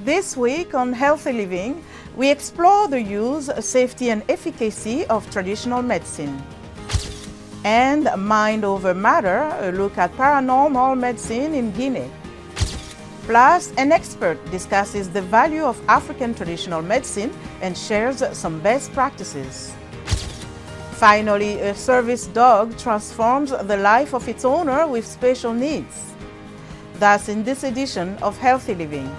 This week on Healthy Living, we explore the use, safety and efficacy of traditional medicine. And Mind Over Matter, a look at paranormal medicine in Guinea. Plus, an expert discusses the value of African traditional medicine and shares some best practices. Finally, a service dog transforms the life of its owner with special needs. That's in this edition of Healthy Living.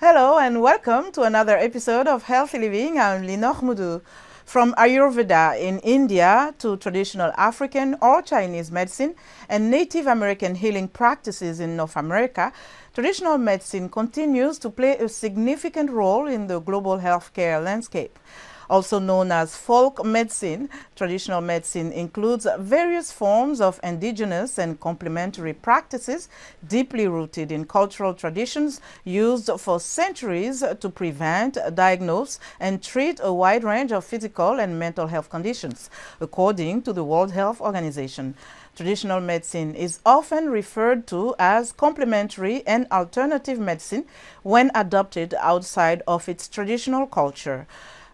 Hello and welcome to another episode of Healthy Living. I'm Linor Moudou. From Ayurveda in India to traditional African or Chinese medicine and Native American healing practices in North America, traditional medicine continues to play a significant role in the global healthcare landscape. Also known as folk medicine, traditional medicine includes various forms of indigenous and complementary practices deeply rooted in cultural traditions used for centuries to prevent, diagnose, and treat a wide range of physical and mental health conditions, according to the World Health Organization. Traditional medicine is often referred to as complementary and alternative medicine when adopted outside of its traditional culture.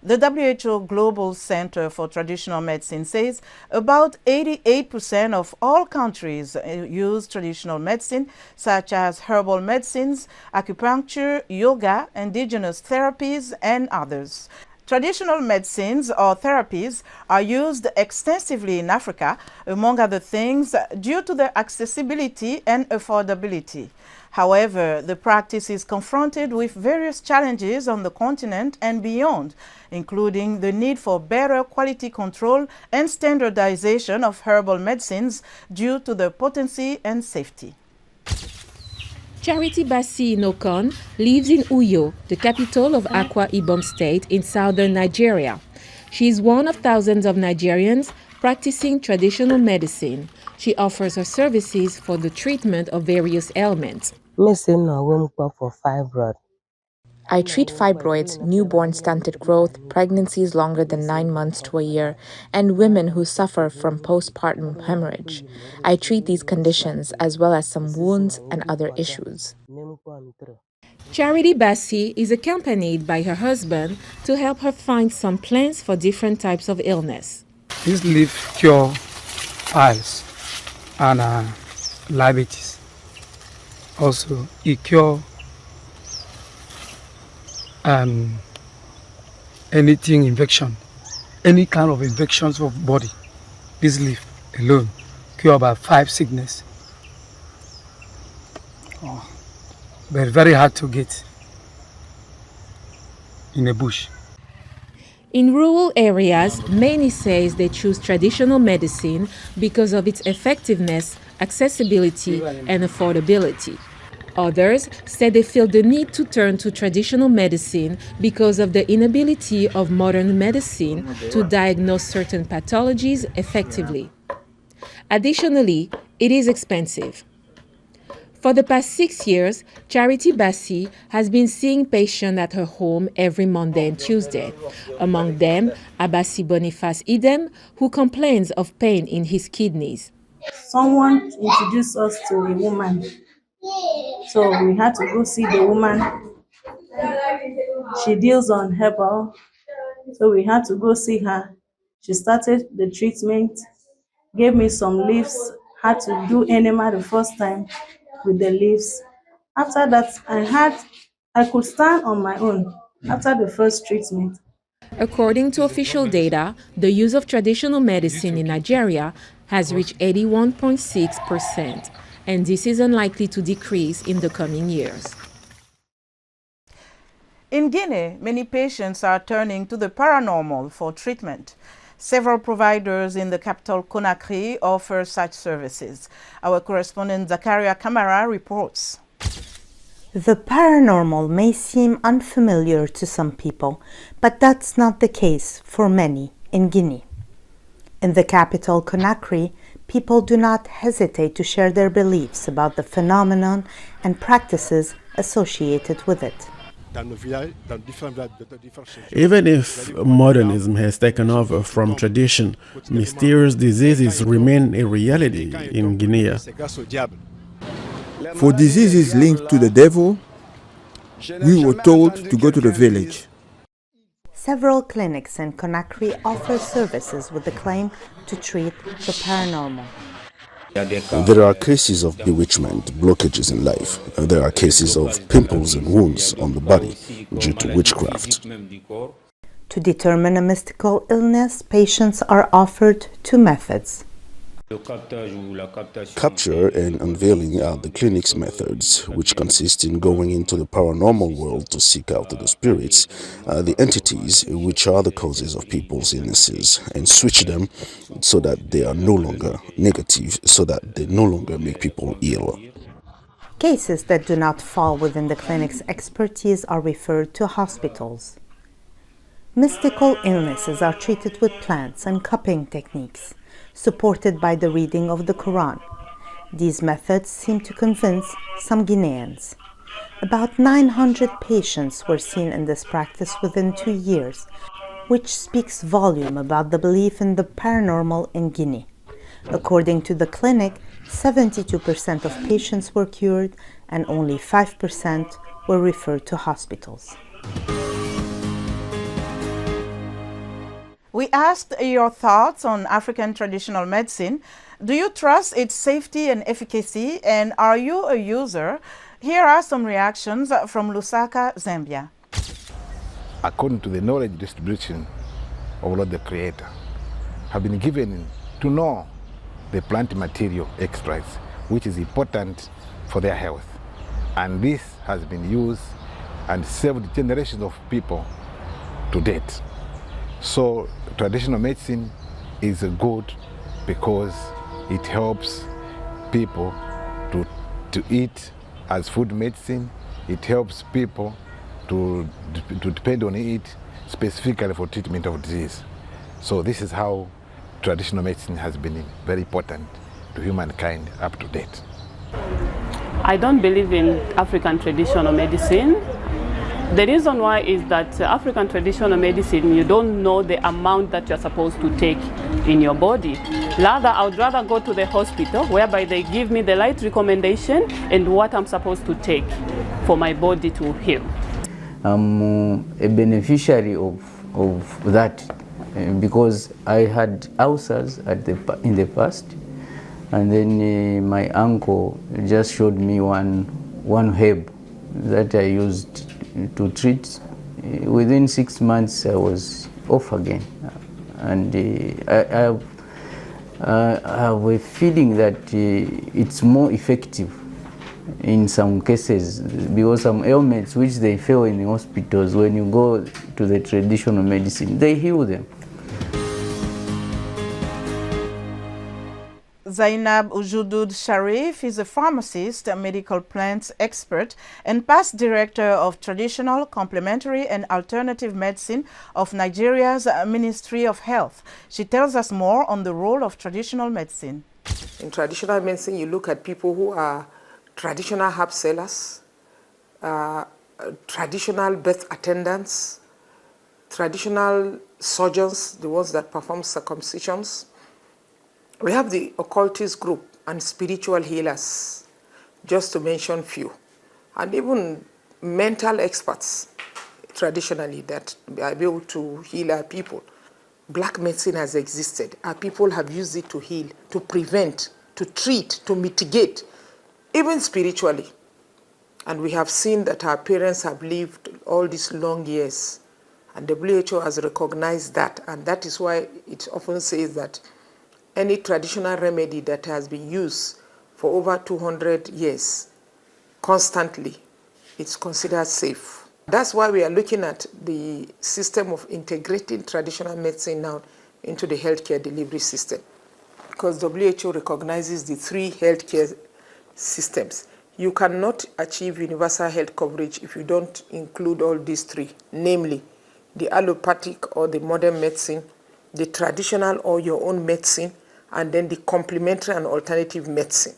The WHO Global Center for Traditional Medicine says about 88% of all countries use traditional medicine, such as herbal medicines, acupuncture, yoga, indigenous therapies, and others. Traditional medicines or therapies are used extensively in Africa, among other things, due to their accessibility and affordability. However, the practice is confronted with various challenges on the continent and beyond, including the need for better quality control and standardization of herbal medicines due to their potency and safety. Charity Bassi Inokon lives in Uyo, the capital of Akwa Ibom State in southern Nigeria. She is one of thousands of Nigerians practicing traditional medicine. She offers her services for the treatment of various ailments. For fibroid. I treat fibroids, newborn stunted growth, pregnancies longer than 9 months to a year, and women who suffer from postpartum hemorrhage. I treat these conditions as well as some wounds and other issues. Charity Bassi is accompanied by her husband to help her find some plants for different types of illness. This leaf cure piles and diabetes. Also, it cure anything infection, any kind of infections of body. This leaf alone cure about 5 sickness. But very hard to get in a bush. In rural areas, many say they choose traditional medicine because of its effectiveness, accessibility, and affordability. Others say they feel the need to turn to traditional medicine because of the inability of modern medicine to diagnose certain pathologies effectively. Additionally, it is expensive. For the past 6 years, Charity Bassi has been seeing patients at her home every Monday and Tuesday. Among them, Abassi Boniface Idem, who complains of pain in his kidneys. Someone introduced us to a woman. So we had to go see the woman. She deals on herbal. So we had to go see her. She started the treatment, gave me some leaves, had to do enema the first time with the leaves. After that, I could stand on my own after the first treatment. According to official data, the use of traditional medicine in Nigeria has reached 81.6%, and this is unlikely to decrease in the coming years. In Guinea, many patients are turning to the paranormal for treatment. Several providers in the capital Conakry offer such services. Our correspondent Zakaria Kamara reports. The paranormal may seem unfamiliar to some people, but that's not the case for many in Guinea. In the capital Conakry, people do not hesitate to share their beliefs about the phenomenon and practices associated with it. Even if modernism has taken over from tradition, mysterious diseases remain a reality in Guinea. For diseases linked to the devil, we were told to go to the village. Several clinics in Conakry offer services with the claim to treat the paranormal. There are cases of bewitchment, blockages in life. There are cases of pimples and wounds on the body due to witchcraft. To determine a mystical illness, patients are offered two methods. Capture and unveiling are the clinic's methods, which consist in going into the paranormal world to seek out the spirits, the entities which are the causes of people's illnesses, and switch them so that they are no longer negative, so that they no longer make people ill. Cases that do not fall within the clinic's expertise are referred to hospitals. Mystical illnesses are treated with plants and cupping techniques, supported by the reading of the Quran. These methods seem to convince some Guineans. About 900 patients were seen in this practice within 2 years, which speaks volume about the belief in the paranormal in Guinea. According to the clinic, 72% of patients were cured and only 5% were referred to hospitals. We asked your thoughts on African traditional medicine. Do you trust its safety and efficacy, and are you a user? Here are some reactions from Lusaka, Zambia. According to the knowledge distribution of Lord the Creator, have been given to know the plant material extracts, which is important for their health. And this has been used and saved generations of people to date. So traditional medicine is good because it helps people to eat as food medicine. It helps people to depend on it specifically for treatment of disease. So this is how traditional medicine has been very important to humankind up to date. I don't believe in African traditional medicine. The reason why is that African traditional medicine, you don't know the amount that you're supposed to take in your body. Rather, I would rather go to the hospital whereby they give me the right recommendation and what I'm supposed to take for my body to heal. I'm a beneficiary of that because I had ulcers in the past, and then my uncle just showed me one herb that I used to treat. Within 6 months I was off again, and I have a feeling that it's more effective in some cases, because some ailments which they fail in the hospitals, when you go to the traditional medicine, they heal them. Zainab Ujudud Sharif is a pharmacist, a medical plants expert, and past director of traditional, complementary, and alternative medicine of Nigeria's Ministry of Health. She tells us more on the role of traditional medicine. In traditional medicine, you look at people who are traditional herb sellers, traditional birth attendants, traditional surgeons, the ones that perform circumcisions. We have the occultist group and spiritual healers, just to mention few, and even mental experts traditionally that are able to heal our people. Black medicine has existed. Our people have used it to heal, to prevent, to treat, to mitigate, even spiritually. And we have seen that our parents have lived all these long years, and WHO has recognized that, and that is why it often says that any traditional remedy that has been used for over 200 years constantly, it's considered safe. That's why we are looking at the system of integrating traditional medicine now into the healthcare delivery system, because WHO recognizes the 3 healthcare systems. You cannot achieve universal health coverage if you don't include all these 3, namely the allopathic or the modern medicine, the traditional or your own medicine, and then the complementary and alternative medicine.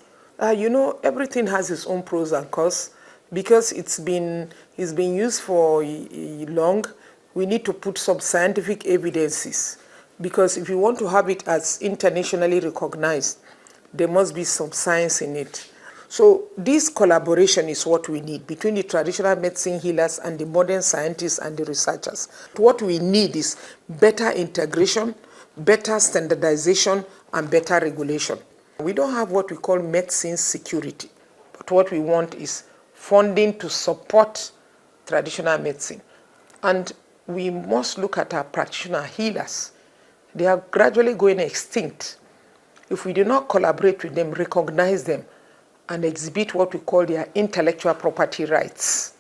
You know, everything has its own pros and cons. because it's been used for long, we need to put some scientific evidences, because if you want to have it as internationally recognized, there must be some science in it. So this collaboration is what we need between the traditional medicine healers and the modern scientists and the researchers. What we need is better integration, better standardization, and better regulation. We don't have what we call medicine security, but what we want is funding to support traditional medicine. And we must look at our practitioner healers. They are gradually going extinct. If we do not collaborate with them, recognize them, and exhibit what we call their intellectual property rights,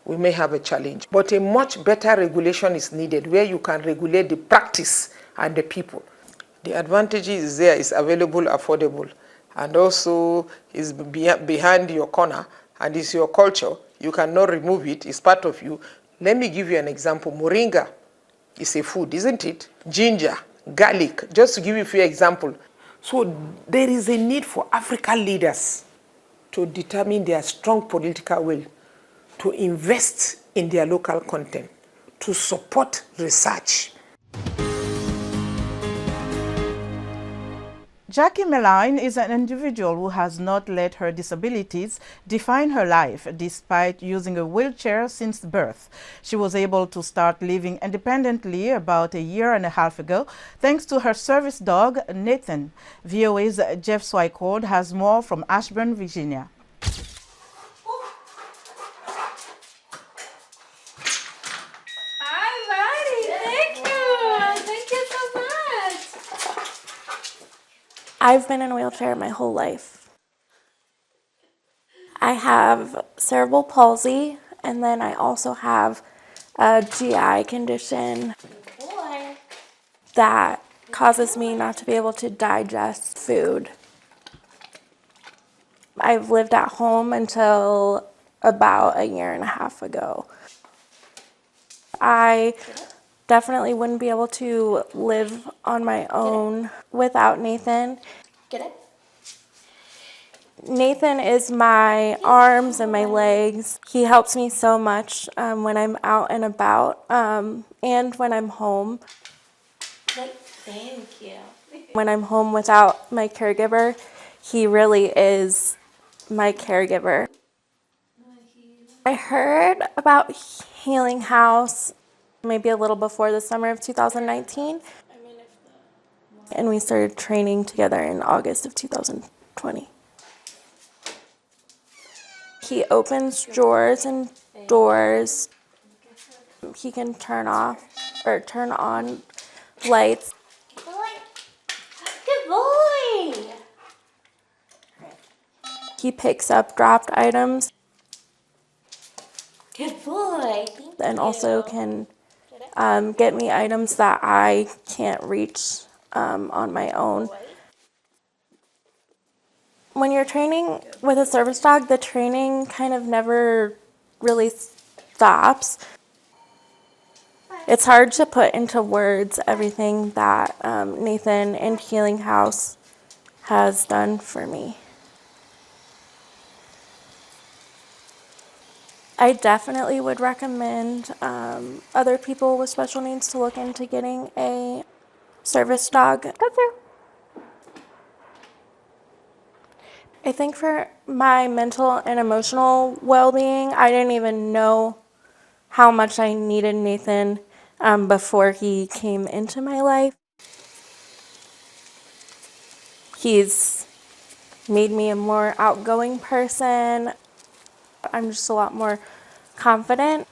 we may have a challenge. But a much better regulation is needed, where you can regulate the practice and the people. The advantage is there, is available, affordable, and also is behind your corner, and it's your culture. You cannot remove it, it's part of you. Let me give you an example. Moringa is a food, isn't it? Ginger, garlic, just to give you a few examples. So there is a need for African leaders to determine their strong political will, to invest in their local content, to support research. Jackie Meline is an individual who has not let her disabilities define her life, despite using a wheelchair since birth. She was able to start living independently about 1.5 years ago, thanks to her service dog, Nathan. VOA's Jeff Swycord has more from Ashburn, Virginia. I've been in a wheelchair my whole life. I have cerebral palsy, and then I also have a GI condition that causes me not to be able to digest food. I've lived at home until about 1.5 years ago. I definitely wouldn't be able to live on my own without Nathan. Get it? Nathan is my arms and my legs. He helps me so much when I'm out and about and when I'm home. Thank you. When I'm home without my caregiver, he really is my caregiver. I heard about Healing House maybe a little before the summer of 2019. And we started training together in August of 2020. He opens drawers and doors. He can turn off or turn on lights. Good boy! He picks up dropped items. Good boy! And also can get me items that I can't reach on my own. When you're training with a service dog, the training kind of never really stops. It's hard to put into words everything that Nathan and Healing House has done for me. I definitely would recommend other people with special needs to look into getting a service dog. I think for my mental and emotional well-being, I didn't even know how much I needed Nathan before he came into my life. He's made me a more outgoing person. I'm just a lot more confident.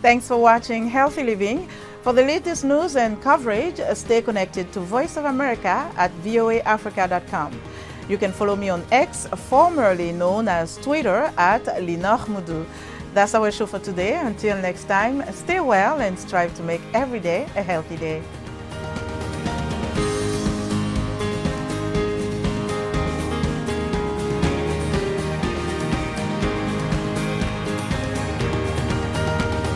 Thanks for watching Healthy Living. For the latest news and coverage, stay connected to Voice of America at voaafrica.com. You can follow me on X, formerly known as Twitter, at @LinochMoudou. That's our show for today. Until next time, stay well and strive to make every day a healthy day.